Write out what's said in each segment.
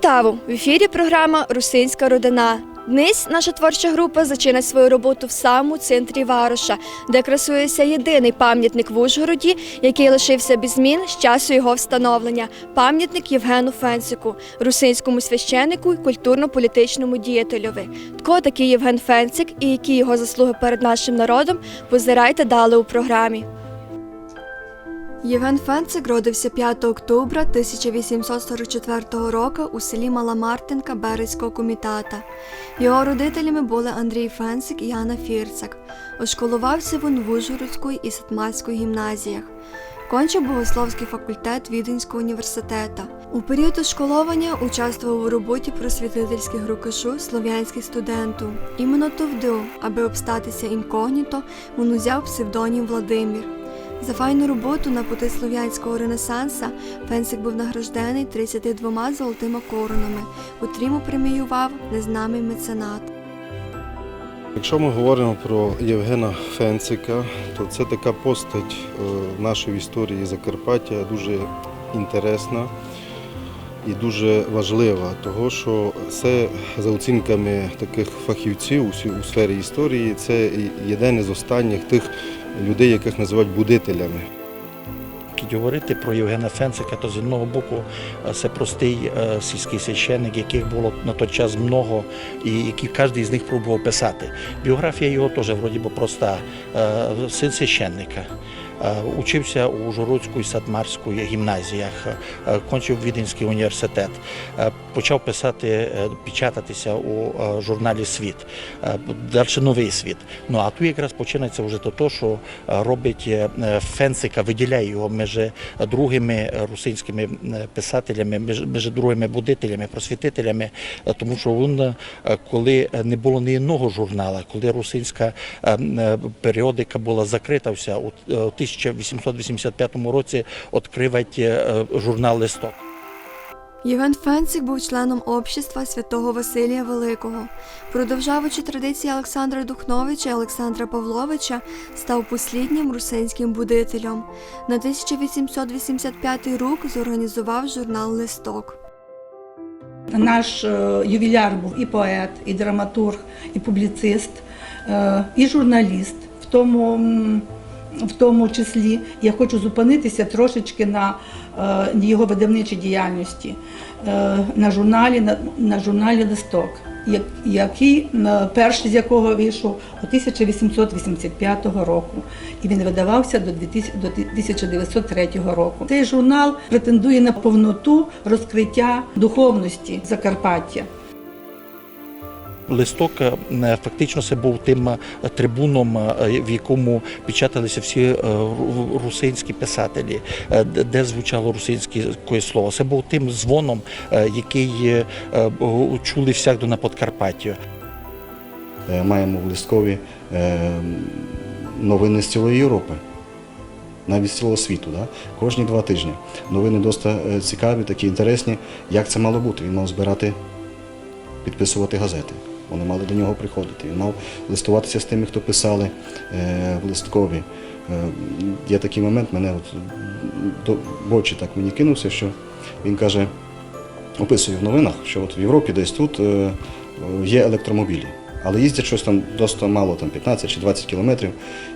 Вітаю! В ефірі програма «Русинська родина». Днес наша творча група зачинить свою роботу в самому центрі Вароша, де красується єдиний пам'ятник в Ужгороді, який лишився без змін з часу його встановлення – пам'ятник Євгену Фенцику, русинському священику і культурно-політичному діятелеві. Хто такий Євген Фенцик і які його заслуги перед нашим народом, позирайте далі у програмі. Євген Фенцик родився 5 октября 1844 року у селі Мала Мартинка Березького комітата. Його родителями були Андрій Фенцик і Анна Фірцак. Ошколувався він в Ужгородській і Сатмарській гімназіях. Кончив богословський факультет Віденського університету. У період ошколовання участвував у роботі просвітительських рукошу слов'янських студентів. Іменно тоді, аби обстатися інкогніто, він узяв псевдонім Владимир. За файну роботу на пути слов'янського ренесанса Фенцик був награждений 32 золотими коронами, котрі йому преміював незнаний меценат. Якщо ми говоримо про Євгена Фенцика, то це така постать в нашій історії Закарпаття дуже інтересна і дуже важлива, тому що це, за оцінками таких фахівців у сфері історії, це один із останніх тих людей, яких називають будителями. Говорити про Євгена Фенцика, то з одного боку це простий сільський священник, яких було на той час много, і які кожен з них пробував писати. Біографія його теж вроді би проста. Син священника. Учився у Ужгородській і Сатмарській гімназіях, кончив Віденський університет, почав писати, печататися у журналі «Світ», далі «Новий світ». Ну, а тут якраз починається вже те, що робить Фенцика, виділяє його між другими русинськими писателями, між другими будителями, просвітителями, тому що він, коли не було ні одного журнала, коли русинська періодика була закрита вся, у 1885 році відкривать журнал «Листок». Євген Фенцик був членом общества святого Василія Великого. Продовжуючи традиції Олександра Духновича і Олександра Павловича, став посліднім русинським будителем. На 1885 рік зорганізував журнал «Листок». Наш ювіляр був і поет, і драматург, і публіцист, і журналіст. В тому числі я хочу зупинитися трошечки на його видавничій діяльності, на журналі «Листок», який, перший з якого вийшов у 1885 року, і він видавався до 1903 року. Цей журнал претендує на повноту розкриття духовності Закарпаття. «Листок» фактично це був тим трибуном, в якому печаталися всі русинські писателі, де звучало русинське слово. Це був тим дзвоном, який чули всякде на Подкарпатті. Маємо в «Листкові» новини з цілої Європи, навіть з цілого світу. Да? Кожні 2 тижні. Новини досить цікаві, такі інтересні. Як це мало бути? Він мав збирати, підписувати газети. Вони мали до нього приходити. Він мав листуватися з тими, хто писали в «Листкові». Є такий момент, мене в очі так мені кинувся, що він каже, описує в новинах, що от в Європі десь тут є електромобілі, але їздять щось там досить мало, там 15 чи 20 кілометрів.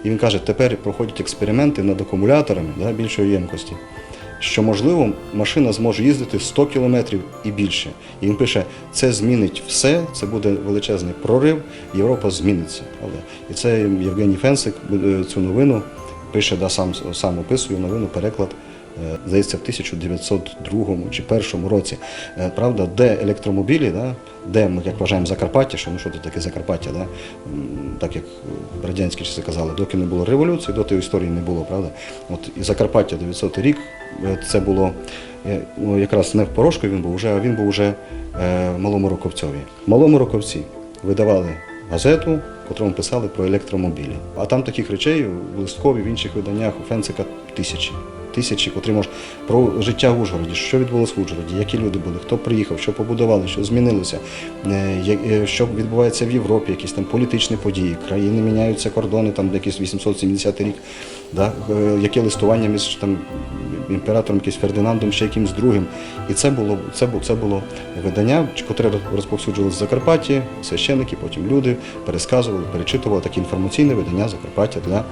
І він каже, тепер проходять експерименти над акумуляторами, да, більшої ємкості, що, можливо, машина зможе їздити 100 кілометрів і більше. І він пише, це змінить все, це буде величезний прорив, Європа зміниться. І це Євгеній Фенцик цю новину пише, да, сам описує новину, переклад, здається, в 1902 чи 1901 році. Правда, де електромобілі, да, де ми, як вважаємо, Закарпаття, що що тут таке Закарпаття, да, так як в радянські часи казали, доки не було революції, доти історії не було, правда. От і Закарпаття 900 рік, це було якраз не в Порошкові він був, а він був вже в Малому Роковцьові. В Малому Роковці видавали газету, в котрому писали про електромобілі. А там таких речей в «Листкові», в інших виданнях у Фенцика тисячі. тисячі, котрі можуть про життя в Ужгороді, що відбулося в Ужгороді, які люди були, хто приїхав, що побудували, що змінилося, що відбувається в Європі, якісь там політичні події, країни міняються, кордони, там якийсь 870 рік, да, яке листування між там імператором якийсь Фердинандом, ще якимсь другим. І це було видання, котре розповсюджувалося в Закарпатті, священники, потім люди пересказували, перечитували таке інформаційне видання Закарпаття для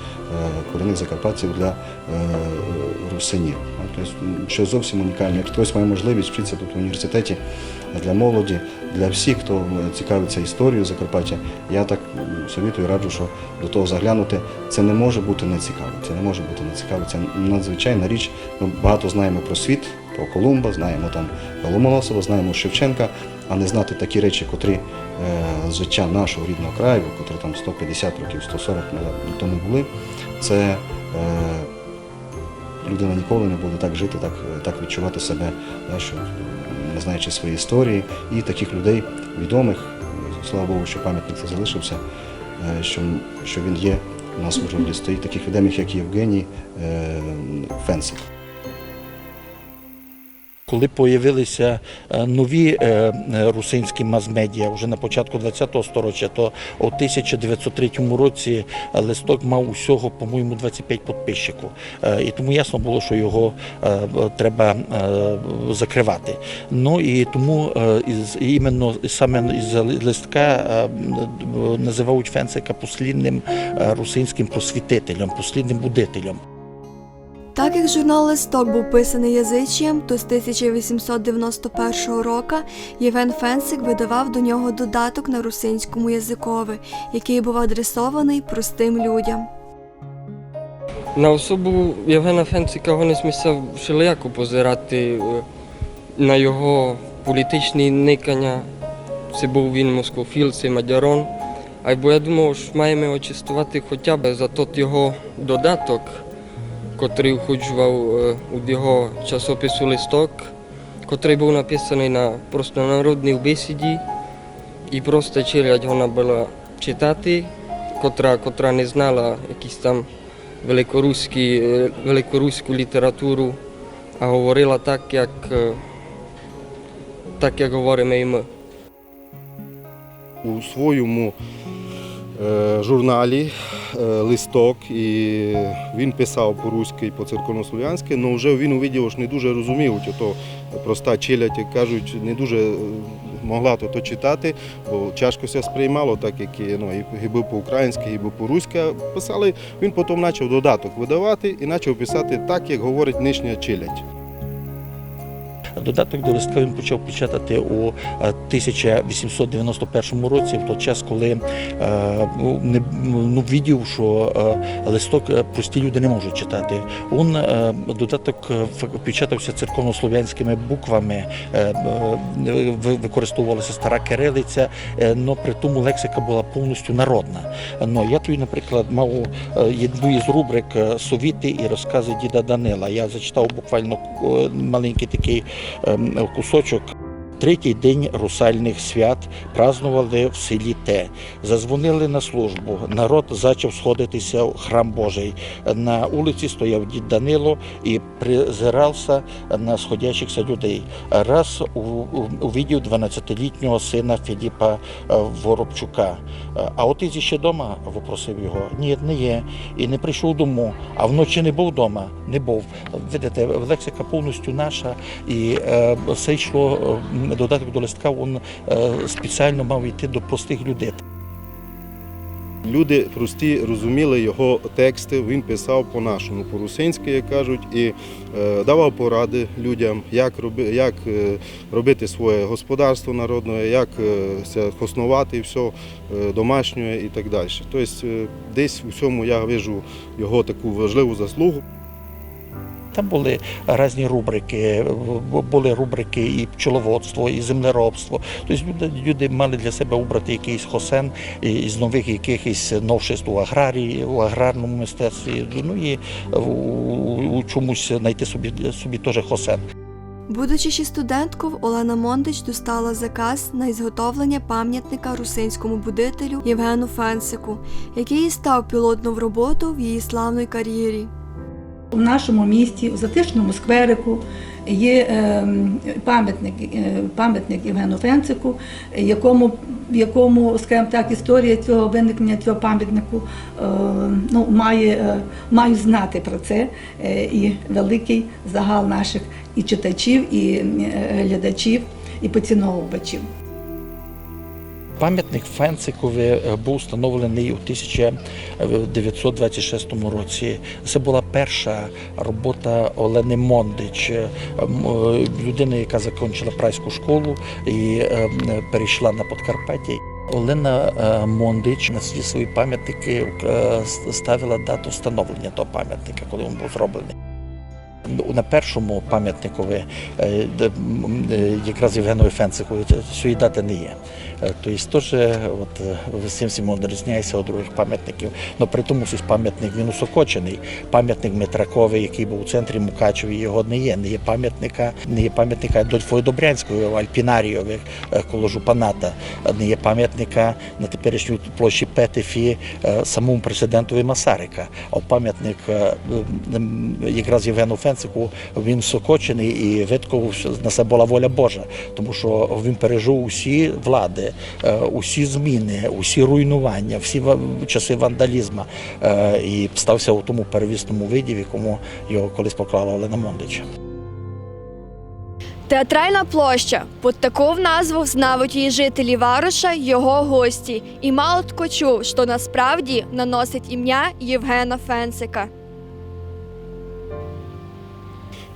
корінних закарпатців, для русинів. Тобто, що зовсім унікальне. Як хтось має можливість вчитися тут в університеті для молоді, для всіх, хто цікавиться історією Закарпаття, я так совітую, раджу, що до того заглянути. Це не може бути нецікаво. Це не може бути нецікаво. Це надзвичайна річ. Ми багато знаємо про світ, про Колумба, знаємо там Ломоносова, знаємо Шевченка, а не знати такі речі, котрі з життя нашого рідного краю, котрі там 150 років, 140 тому були, це людина ніколи не буде так жити, так відчувати себе, що не знаючи своєї історії. І таких людей відомих, слава Богу, що пам'ятник це залишився, що він є у нас в Ужгороді, стоїть таких відомих, як Євгеній Фенсик. Коли з'явилися нові русинські мас-медіа вже на початку ХХ століття, то у 1903 році листок мав усього, по-моєму, 25 підписчиків. І тому ясно було, що його треба закривати. Ну і тому іменно саме із листка називають Фенсика послідним русинським просвітителем, послідним будителем. Так як журнал «Листок» був писаний язичієм, то з 1891 року Євген Фенсик видавав до нього додаток на русинському язикові, який був адресований простим людям. На особу Євгена Фенсика вони смисав всіляко позирати на його політичні никання. Це був він москофіл, це мадярон. Або я думав, що маємо очистувати хоча б за тот його додаток, котрий входжував у його часопису «Листок», котрий був написаний на простонародній бесіді, і просто челядь вона була читати, котра не знала якісь там великоруську літературу, а говорила так, як говоримо і ми. У своєму журналі «Листок», і він писав по-руськи і по-церковнослов'янськи, але вже він увидів, що не дуже розумів, то проста челядь, як кажуть, не дуже могла то читати, бо тяжко все сприймало, так як і був по-українськи, і був по-руськи писали. Він потім почав додаток видавати і почав писати так, як говорить нинішня челядь. Додаток до листка він почав печатати у 1891 році, в той час, коли видів, що листок прості люди не можуть читати. Додаток печатався церковнослов'янськими буквами, використовувалася стара кирилиця, але при тому лексика була повністю народна. Я тут, наприклад, мав одну із рубрик «Совіти і розкази діда Данила». Я зачитав буквально маленький такий кусочок. Третій день русальних свят празнували в селі Те. Зазвонили на службу. Народ почав сходитися в храм Божий. На вулиці стояв дід Данило і призирався на сходящихся людей. Раз увидів 12-літнього сина Філіпа Воробчука. «А отець ще вдома?» – попросив його. «Ні, не є. І не прийшов дому. А вночі не був вдома?» «Не був». Видите, лексика повністю наша. І все йшло, додаток до листка, він спеціально мав йти до простих людей. Люди прості розуміли його тексти, він писав по-нашому, по-русинськи, як кажуть, і давав поради людям, як робити своє господарство народне, як основати все домашнє і так далі. Тобто десь у цьому я бачу його таку важливу заслугу. Там були різні рубрики, і пчеловодство, і землеробство. Тобто люди мали для себе обрати якийсь хосен із нових якихось новшеств у аграрному мистецтві, і у чомусь знайти собі теж хосен. Будучи ще студенткою, Олена Мондич достала заказ на ізготовлення пам'ятника русинському будителю Євгену Фенсику, який і став пілотною роботою в її славній кар'єрі. У нашому місті, у Затишному скверику, є пам'ятник Євгену Фенцику, якому, скажімо так, історія цього виникнення цього пам'ятнику має знати про це і великий загал наших і читачів, і глядачів, і поціновувачів. Пам'ятник Фенцикові був встановлений у 1926 році. Це була перша робота Олени Мондич, людини, яка закінчила прайську школу і перейшла на Подкарпаття. Олена Мондич на всі свої пам'ятники ставила дату встановлення того пам'ятника, коли він був зроблений. На першому пам'ятникові, якраз Євгенові Фенцикові, цієї дати не є. Тобто теж цим відрізняється від других пам'ятників. Але при тому цей пам'ятник він усокочений. Пам'ятник Митраковий, який був у центрі Мукачеві, його не є. Не є пам'ятника Адольфові Добрянської, Альпінаріові, коло Жупаната. Не є пам'ятника на теперішній площі Петефі самому президентові Масарика. А пам'ятник якраз Євгену Фенцику, він всокочений і видко на це була воля Божа, тому що він пережив усі влади, усі зміни, усі руйнування, всі часи вандалізму і стався у тому первісному виді, в якому його колись поклала Олена Мондич. Театральна площа. Під таку назву знають її жителі Варуша, його гості. І мало хто чув, що насправді наносить ім'я Євгена Фенцика.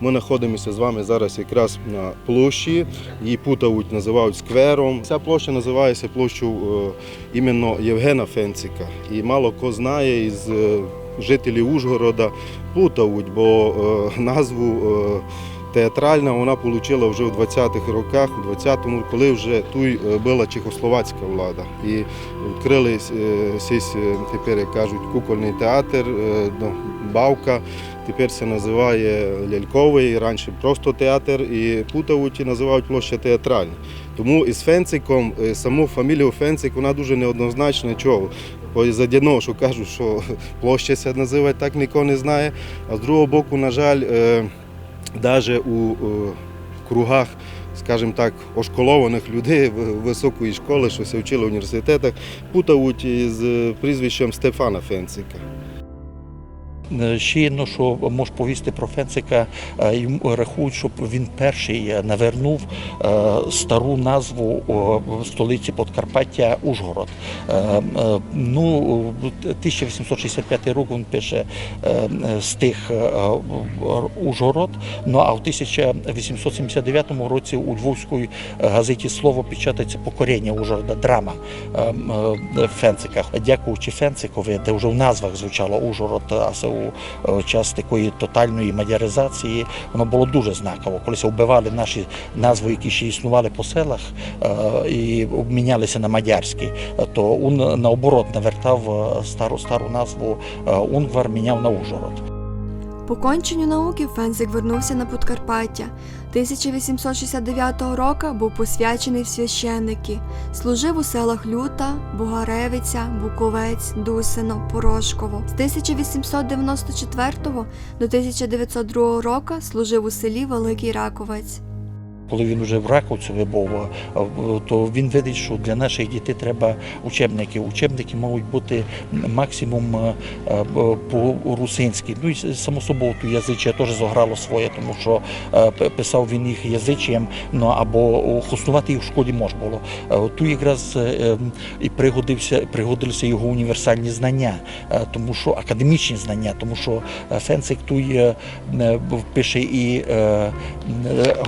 Ми знаходимося з вами зараз якраз на площі, її путають, називають сквером. Ця площа називається площею іменно Євгена Фенцика. І мало хто знає із жителів Ужгорода плутають, бо назву театральна вона отримала вже в 20-х роках, у 20-му, коли вже тут була чехословацька влада. І відкрили тепер, як кажуть, кукольний театр, Бавка. Тепер це називає ляльковий, раніше просто театр, і путають і називають площа театральна. Тому із Фенциком, саму фамілію Фенцик, вона дуже неоднозначна. Чого? З одного, що кажуть, що площа це називає, так ніхто не знає. А з другого боку, на жаль, навіть у кругах, скажімо так, ошколованих людей високої школи, що се вчили в університетах, путають із прізвищем Стефана Фенцика. Ще одне, що можу повісти про Фенцика, рахують, що він перший навернув стару назву столиці Подкарпаття Ужгород. 1865 рік він пише стих Ужгород, а в 1879 році у Львовській газеті «Слово» печатається «Покорення Ужгорода», драма Фенцика. Дякуючи Фенцикові, де вже в назвах звучало Ужгород, а це у час такої тотальної мадяризації, воно було дуже знаково. Коли вбивали наші назви, які ще існували по селах, і обмінялися на мадярські, то він наоборот навертав стару назву Унгвар, міняв на Ужгород. По конченню науки Фенцик вернувся на Подкарпаття. 1869 року був посвячений в священники. Служив у селах Люта, Бугаревиця, Буковець, Дусино, Порошково. З 1894 до 1902 року служив у селі Великий Раковець. Коли він вже в Раковцеві був, то він видить, що для наших дітей треба учебники. Учебники мають бути максимум по-русинськи. Ну і само собою тут язичя теж зіграло своє, тому що писав він їх язичієм, або хуснувати їх в школі можна було. Тут якраз і пригодилися його універсальні знання, тому що академічні знання, тому що Фенцик тут пише і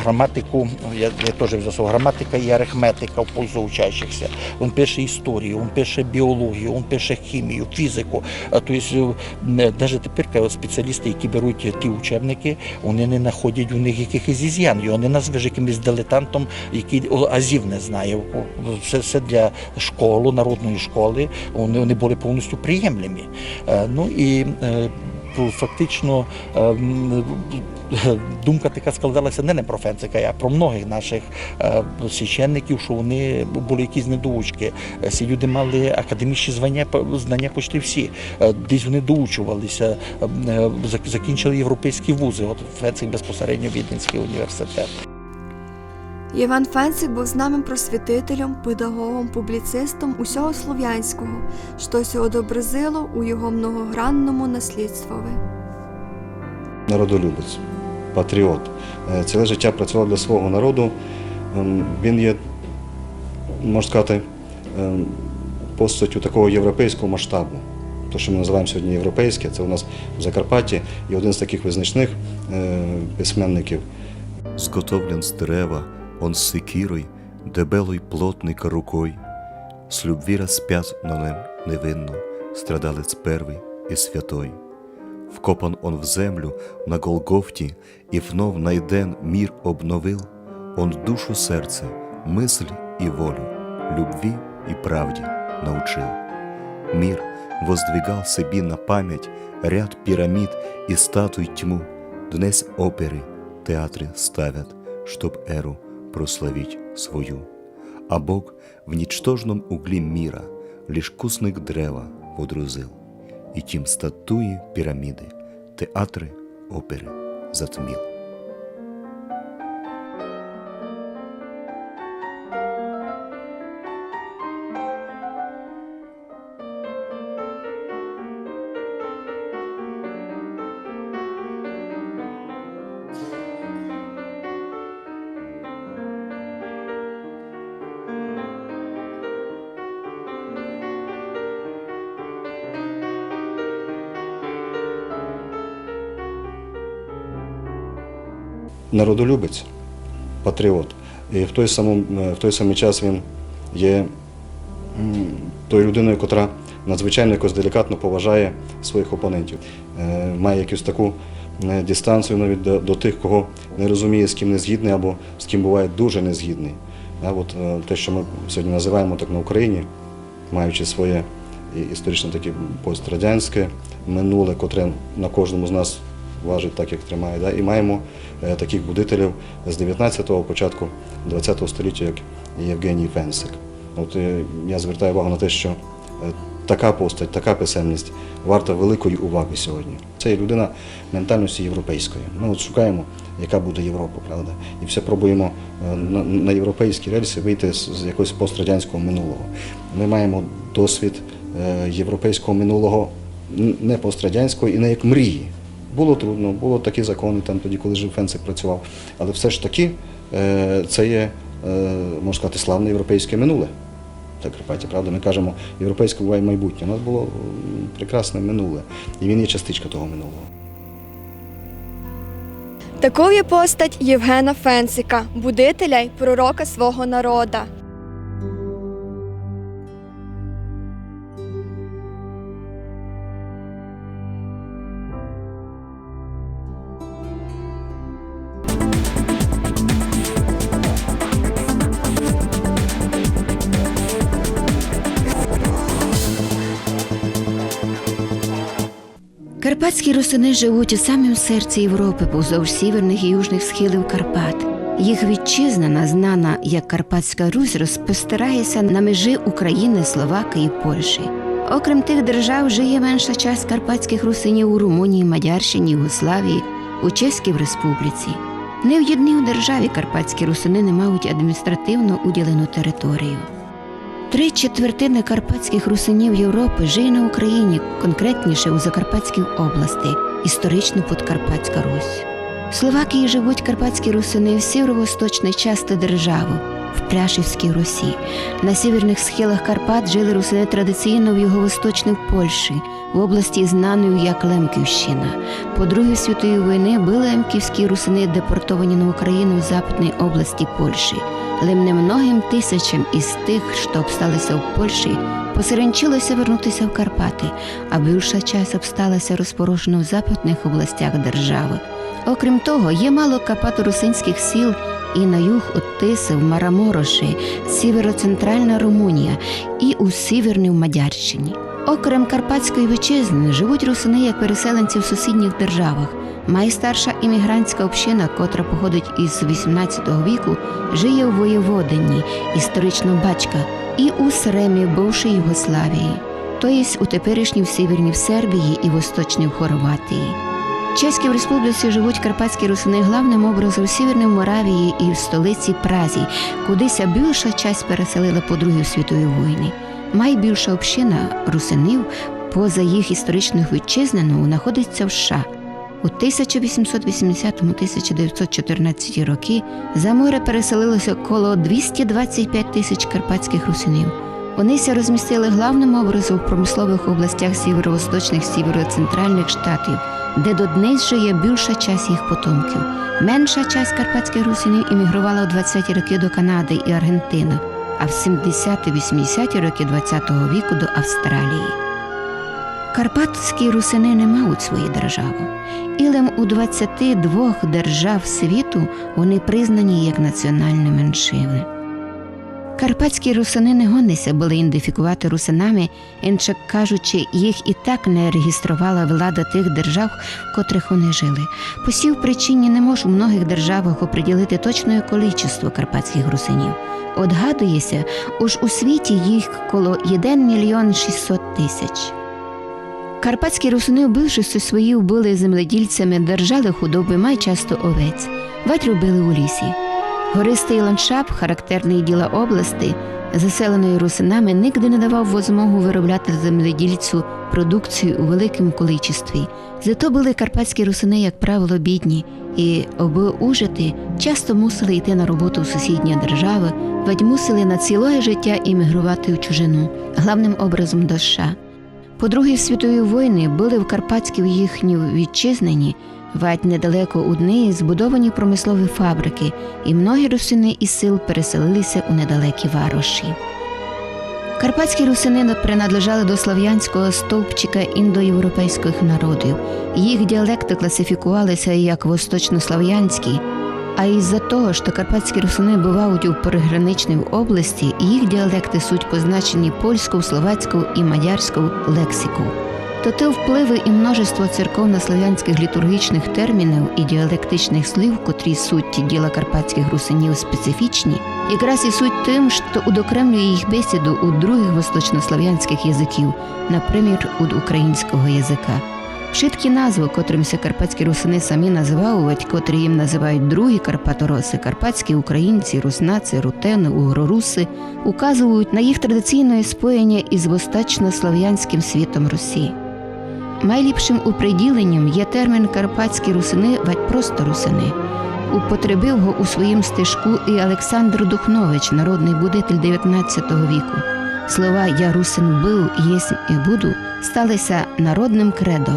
граматику. Я теж взяв граматика і арифметика в пользу учащихся. Він пише історію, він пише біологію, він пише хімію, фізику. Тобто, навіть тепер спеціалісти, які беруть ті учебники, вони не знаходять у них якихось із'ян. Його не назвеш якимось дилетантом, який азів не знає. Все для школи, народної школи, вони були повністю приємлемі. фактично думка така складалася не про Фенцика, а про многих наших священників, що вони були якісь недоучки. Ці люди мали академічні знання почти всі. Десь вони доучувалися, закінчили європейські вузи. От Фенцик безпосередньо Віденський університет. Євген Фенцик був знаним просвітителем, педагогом, публіцистом усього слов'янського, що се одобразило у його многогранному наслідствові. Народолюбець, патріот. Ціле життя працював для свого народу. Він є, можна сказати, постаттю такого європейського масштабу. Те, що ми називаємо сьогодні європейське, це у нас в Закарпатті, і один з таких визначних письменників. Зготовлен з дерева, он с секирой, дебелой плотника рукой. С любви распят на нем невинно, страдалец первый и святой. Вкопан он в землю на Голгофті, и вновь найден мир обновил. Он душу, сердце, мысль и волю, любви и правде научил. Мир воздвигал себе на память ряд пирамид и статуй тьму. Днес оперы, театры ставят, чтоб эру прославить свою. А Бог в ничтожном угле мира лишь кусник древа водрузил, и тем статуи, пирамиды, театры, оперы затмил. Народолюбець, патріот. І в той самий час він є тою людиною, яка надзвичайно якось делікатно поважає своїх опонентів. Має якусь таку дистанцію навіть до тих, кого не розуміє, з ким не згідний або з ким буває дуже не згідний. От те, що ми сьогодні називаємо так на Україні, маючи своє історично таке пострадянське минуле, котре на кожному з нас важить так, як тримає. І маємо таких будителів з 19-го, початку 20-го століття, як Євгеній Фенцик. От я звертаю увагу на те, що така постать, така писемність варта великої уваги сьогодні. Це є людина ментальності європейської. Ми от шукаємо, яка буде Європа, правда? І все пробуємо на європейські рельси вийти з якогось пострадянського минулого. Ми маємо досвід європейського минулого, не пострадянського і не як мрії. Було трудно, було такі закони там тоді, коли жив Фенцик працював. Але все ж таки це є, можна сказати, славне європейське минуле. В Закарпатті, правда, ми кажемо, європейське буває майбутнє. У нас було прекрасне минуле. І він є частичка того минулого. Такою є постать Євгена Фенцика, будителя й пророка свого народа. Карпатські русини живуть у самому серці Європи, поздовж сіверних і южних схилів Карпат. Їх вітчизна, знана як Карпатська Русь, розпостирається на межі України, Словакії і Польщі. Окрім тих держав, живе менша частина карпатських русинів у Румунії, Мадярщині, Югославії, у Чеській Республіці. Не в одній державі карпатські русини не мають адміністративно уділену територію. 3/4 карпатських русинів Європи живе на Україні, конкретніше у Закарпатській області, історично Подкарпатська Русь. В Словакії живуть карпатські русини в сєвєро-восточній частині держави, в Пряшівській Русі. На сіверних схилах Карпат жили русини традиційно в юго-восточній Польщі, в області знаної як Лемківщина. По Другій світовій війні були лемківські русини депортовані на Україну в западній області Польщі. Але немногим тисячам із тих, що обсталися в Польщі, посереднчилося вернутися в Карпати, а більша часть обсталася розпорошена в западних областях держави. Окрім того, є мало карпато-русинських сіл і на юг від Тиси в Марамороші, сіверо-центральна Румунія і у Сіверній в Мадярщині. Окрім Карпатської вітчизни, живуть русини як переселенці в сусідніх державах. Найстарша іммігрантська община, котра походить із 18 віку, жиє у Воєводині, історично Бачка, і у Сремі, бувшій Югославії, тобто у теперішній Сіверній Сербії і Восточній Хорватії. В Чеській Республіці живуть карпатські русини главним образом у Сіверній Моравії і в столиці Празі, кудися більша часть переселила по Другій світовій війні. Найбільша община русинів, поза їх історичних вітчизнену, знаходиться в США. У 1880-1914 роки за море переселилося коло 225 тисяч карпатських русинів. Вони ся розмістили главним образом в промислових областях сіверо-восточних, сіверо-центральних штатів, де до днес живе більша часть їх потомків. Менша часть карпатських русинів іммігрувала у 20-ті роки до Канади і Аргентини, а в 70-80-ті роки ХХ віку до Австралії. Карпатські русини не мають свої держави. Ілем у 22 держав світу вони признані як національні меншини. Карпатські русини не гонися були ідентифікувати русинами, інше кажучи, їх і так не реєструвала влада тих держав, в котрих вони жили. По цій причині не може у многих державах оприділити точне кількість карпатських русинів. Отгадується, уж у світі їх коло 1 мільйон 600 тисяч. Карпатські русини в більшості своїх були земледільцями, держали худоби, май часто овець. Вать робили у лісі. Гористий ландшафт, характерний діла області, заселеної русинами, нігде не давав змогу виробляти земледільцю продукцію у великому кількості. Зато були карпатські русини, як правило, бідні, і, аби ужити, часто мусили йти на роботу в сусідні держави, вать мусили на ціле життя іммігрувати в чужину, главним образом до США. По Другій світовій війні були в Карпатській їхній вітчизнині, вать недалеко од неї збудовані промислові фабрики, і многі русини із сел переселилися у недалекі вароші. Карпатські русини принадлежали до слав'янського стовпчика індоєвропейських народів. Їх діалекти класифікувалися як восточнослав'янські, а із-за того, що карпатські русини бувають у приграничній області, їх діалекти суть позначені польською, словацькою і мадярською лексикою. То те впливи і множество церковно-слав'янських літургічних термінів і діалектичних слів, котрі суть діла карпатських русинів специфічні, якраз і суть тим, що удокремлює їх бесіду у других восточнослав'янських язиків, наприклад, у українського язика. Вшиткі назви, котримся карпатські русини самі називають, котрі їм називають другі карпатороси, карпатські українці, руснаци, рутени, угроруси, указують на їх традиційне споєння із восточнослав'янським світом Русі. Найліпшим уприділенням є термін «карпатські русини» вать просто русини. Употребив його у своїм стишку і Олександр Духнович, народний будитель 19 віку. Слова «Я русин був, єсмь і буду» сталися народним кредо.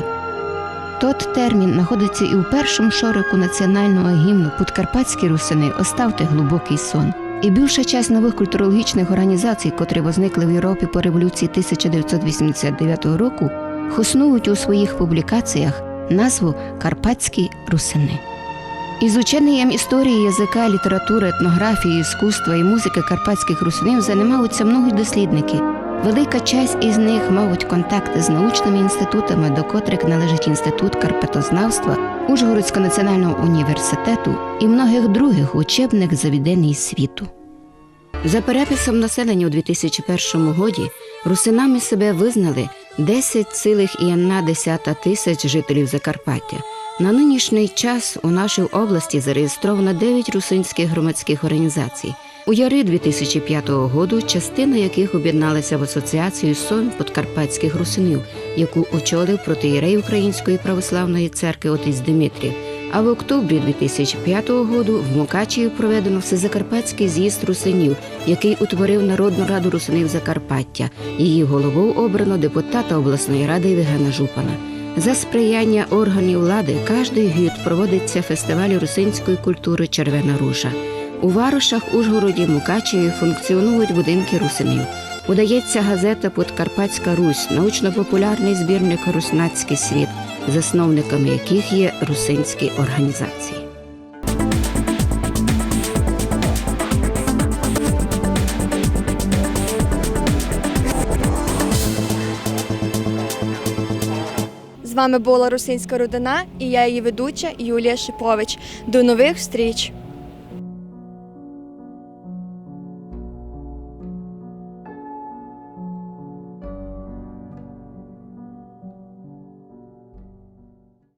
Тот термін знаходиться і у першому шорику національного гімну «Подкарпатські русини, оставте глибокий сон». І більша часть нових культурологічних організацій, котрі возникли в Європі по революції 1989 року, хоснують у своїх публікаціях назву «Карпатські русини». Ізученням історії язика, літератури, етнографії, іскусства і музики карпатських русинів займаються многі дослідники. Велика часть із них мають контакти з научними інститутами, до котрих належить Інститут карпатознавства Ужгородського національного університету і многих других учебних заведень світу. За переписом населення у 2001 році русинами себе визнали 10,1 тисяч жителів Закарпаття. На нинішній час у нашій області зареєстровано 9 русинських громадських організацій. У яри 2005 року частина яких об'єдналася в асоціацію «Сон подкарпатських русинів», яку очолив протоієрей Української православної церкви отець Димитрій. А в октобрі 2005 року в Мукачеві проведено Всезакарпатський з'їзд русинів, який утворив Народну раду русинів Закарпаття. Її головою обрано депутата обласної ради Євгена Жупана. За сприяння органів влади кожний рік проводиться фестиваль русинської культури «Червена ружа». У Варошах, Ужгороді, Мукачеві функціонують будинки русинів. Удається газета «Подкарпатська Русь», научно-популярний збірник «Руснацький світ», засновниками яких є русинські організації. вами була Русинська Рудина і я її ведуча Юлія Шипович. До нових зустріч!